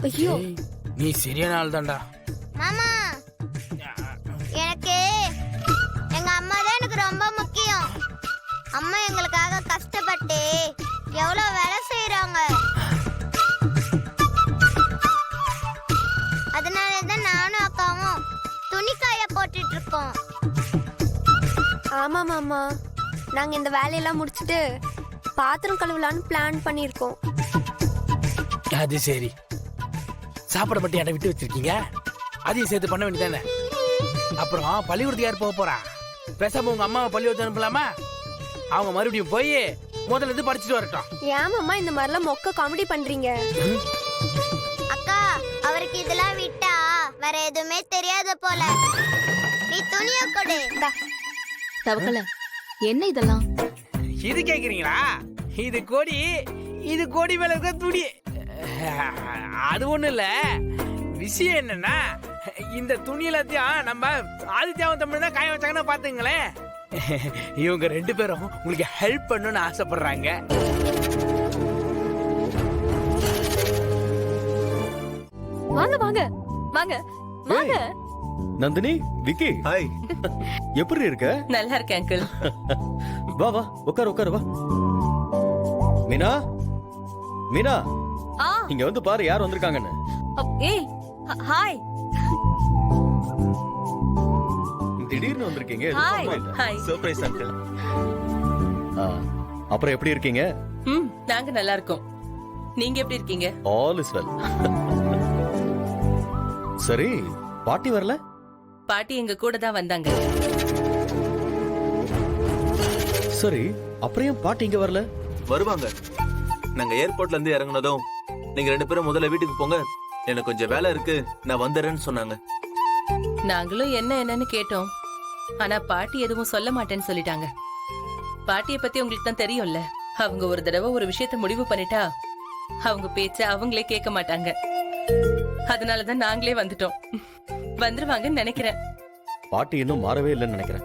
ஐயோ நீ சரியான ஆள் தான்டா. மாமா எனக்கு எங்க அம்மா தான் எனக்கு ரொம்ப முக்கியம். அம்மா எங்களுக்காக கஷ்டப்பட்டு எவ்வளவு வேலை செய்யறாங்க. அதனாலதான் நானும் அக்காவும் துணிக்காய போட்டுட்டு இருக்கோம். ஆமா மாமா, நாங்க இந்த வேலையெல்லாம் முடிச்சிட்டு பாத்திரம் கழுவலான்னு பிளான் பண்ணிருக்கோம். அது சரி, சாப்பாடு மட்டும் என்ன விட்டு வச்சிருக்கீங்க, அதையும் சேர்த்து பண்ண வேண்டியதானே. அப்புறம் பள்ளிக்கூடத்துக்கு யார் போக போறா? பேசாம உங்க அம்மாவை பள்ளிக்கூடத்து அனுப்பலாமா? அவங்க மறுபடியும் போய் முதல்ல இருந்து படிச்சுட்டு வரட்டும். ஏன் மாமா இந்த மாதிரிலாம் மொக்க காமெடி பண்றீங்க? அக்கா அவருக்கு இதெல்லாம் விட்டா வேற எதுவுமே தெரியாத போல. நீ துணிய கொடு. தவக்கல என்ன இதெல்லாம்? இது கேக்குறீங்களா? இது கோடி மேல இருக்க துணி. அது ஒண்ணு இல்ல, விஷயம் என்னன்னா இந்த துணி எல்லாத்தையும் நம்ம ஆதித்யாவும் தமிழ் தான் காய வச்சாங்கன்னா பாத்துங்களேன். இவங்க 2 பேரும் உங்களுக்கு ஹெல்ப் பண்ணணும்னு ஆசைப்படுறாங்க. வாங்க வாங்க வாங்க வாங்க. நந்தினி, விக்கி, ஹாய். எப்படி இருக்க? நல்லா இருக்கேன் அங்கிள். வா வா, உட்காரு வா. மீனா, மீனா, இங்க வந்து பாரு யார் வந்திருக்காங்கன்னு. ஏய் ஹாய். திடீர்னு வந்திருக்கீங்க. ஹாய். Surprise uncle. அப்புறம் எப்படி இருக்கீங்க? நாங்க நல்லா இருக்கோம். நீங்க எப்படி இருக்கீங்க? All is well. சரி, பாட்டி வரல? பாட்டி எங்க கூட தான் வந்தாங்க. சரி, அப்புறம் ஏன் பாட்டி இங்க வரல? வருவாங்க. நாங்க ஏர்போர்ட்ல இருந்து இறங்குனதும் நீங்க 2 பேரும் முதல்ல வீட்டுக்கு போங்க, எனக்கு கொஞ்சம் வேலை இருக்கு, நான் வந்துடுறேன்னு சொன்னாங்க. நாங்களும் என்னன்னு கேட்டோம். ஆனா பாட்டி எதுவும் சொல்ல மாட்டேன்னு சொல்லிட்டாங்க. பாட்டிய பத்தி உங்களுக்கு தான் தெரியும்ல, அவங்க ஒரு தடவை ஒரு விஷயத்த முடிவு பண்ணிட்டா அவங்க பேச்ச அவங்களே கேட்க மாட்டாங்க. அதனாலதான் நாங்களே வந்துட்டோம். வந்துருவாங்கன்னு நினைக்கிறேன். பாட்டி இன்னும் மாறவே இல்லைன்னு நினைக்கிறேன்.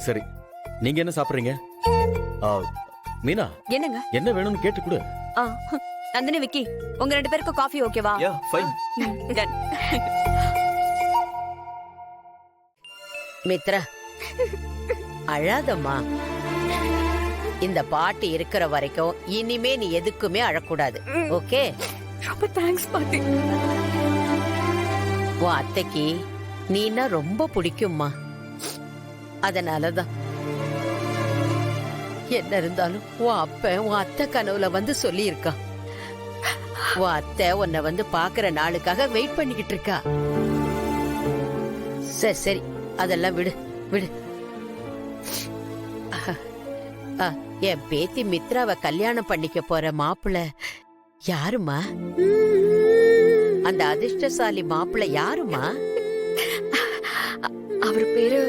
சரி, நீங்க என்ன சாப்பிடுறீங்க? மீனா, என்னங்க என்ன வேணும்னு கேட்டு கொடு. நந்தினி, விக்கி, உங்க 2 பேருக்கு காஃபி ஓகேவா? Yeah fine. மித்ரா, அழாதம்மா. இந்த பாட்டி இருக்கிற வரைக்கும் இனிமே நீ எதுக்குமே அழக்கூடாது, ஓகே? ரொம்ப தேங்க்ஸ் பாட்டி. உன் அத்தைக்கு நீனா ரொம்ப பிடிக்கும்மா. அதனாலதான் என்ன இருந்தாலும் உன் அப்ப உன் அத்தை கனவுல வந்து சொல்லி இருக்கான். உன் அத்தை உன்னை வந்து பாக்குற நாளுக்காக வெயிட் பண்ணிக்கிட்டு இருக்கா. சரி, அதெல்லாம் விடு. என் பேத்தி மித்ராவை கல்யாணம் பண்ணிக்க போற மாப்பிள்ள யாருமா? அந்த அதிர்ஷ்டசாலி மாப்பிள்ள யாருமா? அவர் பேரு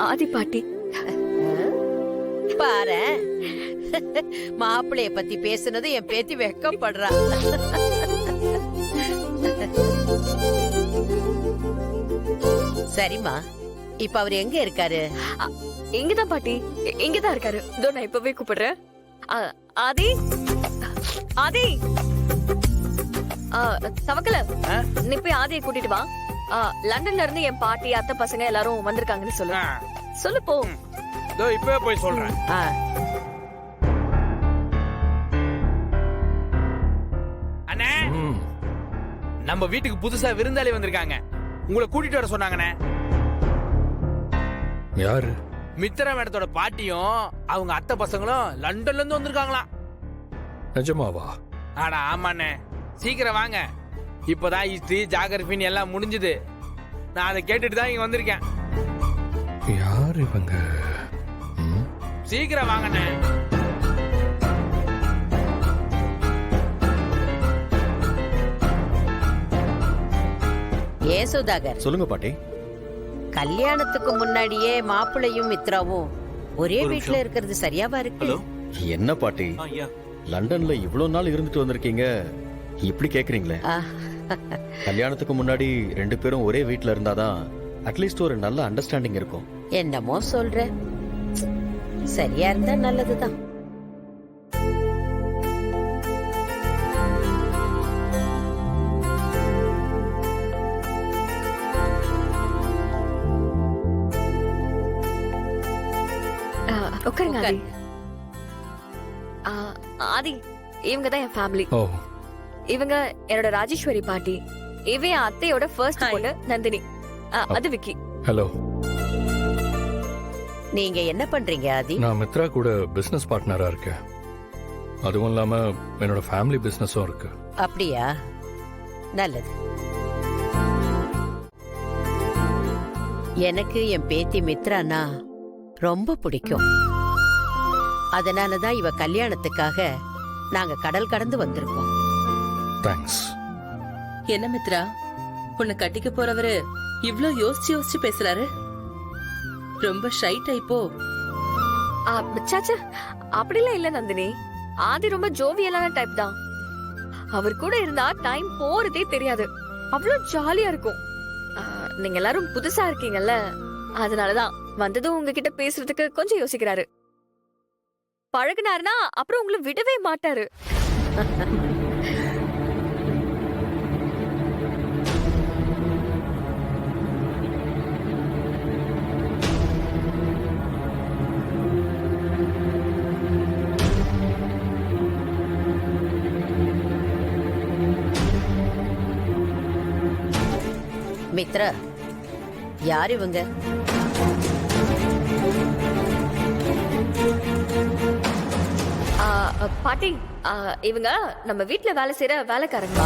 ஆதி பாட்டி. பாரு, மாப்பிள்ளைய பத்தி பேசுனது என் பேத்தி வெக்கப்படுறா. சரிம்மா, இப்ப அவர் எங்க இருக்காரு? இங்கதான் பாட்டி, இங்கதான் இருக்காரு. இதோ நான் இப்பவே கூப்பிடுறேன். ஆதி, சவக்கல, நீ போய் ஆதியை கூட்டிட்டு வா. லண்டன்ல இருந்து என் பாட்டி அத்தை பசங்க எல்லாரும் வந்திருக்காங்கன்னு சொல்லு போ. இப்பவே போய் சொல்றேன். அண்ணே, நம்ம வீட்டுக்கு புதுசா விருந்தாளி வந்திருக்காங்க, உங்களை கூட்டிட்டு வர சொன்னாங்கண்ணே. யாரு? மித்ரா மேடத்தோட பாட்டியும் அவங்க அத்தை பசங்களும் லண்டன்ல இருந்து வந்திருக்காங்களாம். நிஜமாவா? ஆனா ஆமாண்ணே, சீக்கிரம் வாங்க. இப்பதான் ஹிஸ்டரி ஜாகிரபின்னு எல்லாம் முடிஞ்சது. நான் அதை கேட்டுட்டு தான் இங்க வந்திருக்கேன். யார் இவங்க? சீக்கிரம் வாங்கண்ணே. ஏன் சுதாகர்? சொல்லுங்க பாட்டி. கல்யாணத்துக்கு முன்னாடியே மாப்பிள்ளையும் மித்ராவும் ஒரே வீட்டுல இருக்கிறது சரியாவா இருக்கு? என்ன பாட்டி, லண்டன்ல இவ்வளவு நாள் இருந்துட்டு வந்திருக்கீங்க, இப்படி கேக்குறீங்களே? கல்யாணத்துக்கு முன்னாடி 2 பேரும் ஒரே வீட்டுல இருந்தாதான் அட்லீஸ்ட் ஒரு நல்ல அண்டர்ஸ்டாண்டிங் இருக்கும். என்னமோ சொல்ற, சரியா இருந்தா நல்லதுதான். உட்காருங்க ஆதி. உட்காரு. ஆ, ஆதி இவங்க தான் என் ஃபேமிலி. ஓ இவங்க என்னோட ராஜேஸ்வரி பாட்டி. இவன் என் அத்தையோட ஃபர்ஸ்ட் Hi. பொண்ணு நந்தினி. அது விக்கி. ஹலோ. நீங்க என்ன பண்றீங்க ஆதி? நான் மித்ரா கூட பிசினஸ் பார்ட்னரா இருக்கேன். அதுவும் இல்லாம என்னோட ஃபேமிலி பிசினஸும் இருக்கு. அப்படியா? நல்லது. எனக்கு என் பேத்தி மித்ரானா ரொம்ப பிடிக்கும். அதனாலதான் இவ கல்யாணத்துக்காக நாங்க கடல் கடந்து வந்திருக்கோம். தேங்க்ஸ். என்ன மித்ரா, உன்னை கட்டிக்க போறவரு இவ்ளோ யோசிச்சு யோசிச்சு பேசுறாரு? ரொம்ப ஷை டைப்போ? சாச்சா அப்படிலாம் இல்ல நந்தினி. ஆதி ரொம்ப ஜோவியலான டைப் தான். அவர் கூட இருந்தா டைம் போறதே தெரியாது. அவ்வளவு ஜாலியா இருக்கும். நீங்க எல்லாரும் புதுசா இருக்கீங்கல்ல, அதனாலதான் வந்ததும் உங்ககிட்ட பேசுறதுக்கு கொஞ்சம் யோசிக்கிறாரு. பழகுனாருன்னா அப்புறம் உங்களை விடவே மாட்டாரு. மித்ரா, யார் இவங்க? பாட்டி, இவங்க நம்ம வீட்ல வேலை செய்யற வேலைக்காரங்க.